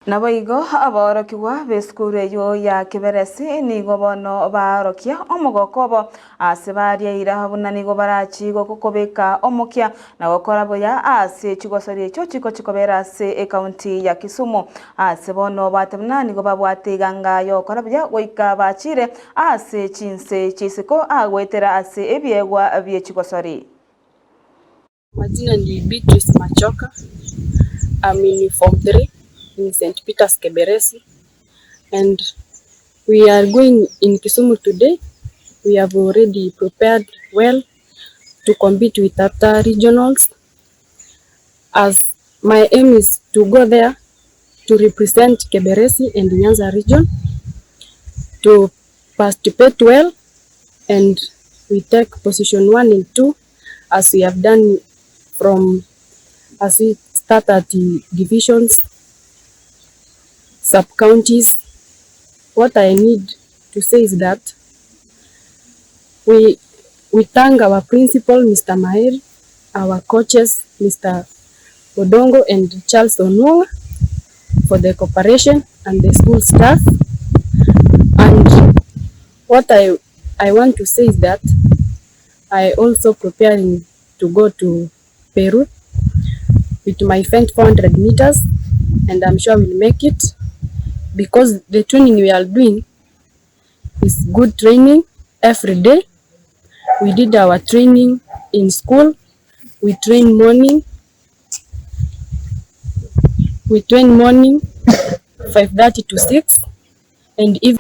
Nabaigo aborokiwa beskure yo ya Keberesi nigo bono barokia omogokobo asebaria ira buna nigo barachi gokobeka omokia na gokora boya ase chigosori echo chikobera ase county ya Kisumu ase bono batemna nigo babwate ganga yo kora boya goika bachire ase chinse chisiko agwetera ase ebiegwa bie chigosori. Majina ni Peters Machoka. I'm in Form 3 in St. Peters Keberesi, and we are going in Kisumu today. We have already prepared well to compete with other regionals, as my aim is to go there to represent Keberesi and Nyanza region, to participate well, and we take position 1 and 2 as we have done as we start at the divisions, sub-counties. What I need to say is that we thank our principal, Mr. Mahir, our coaches, Mr. Odongo and Charles Onwong, for the cooperation, and the school staff. And what I want to say is that I also preparing to go to Peru with my friend 400 meters, and I'm sure we'll make it, because the training we are doing is good training every day. We did our training in school. We train morning 5:30 to 6, and if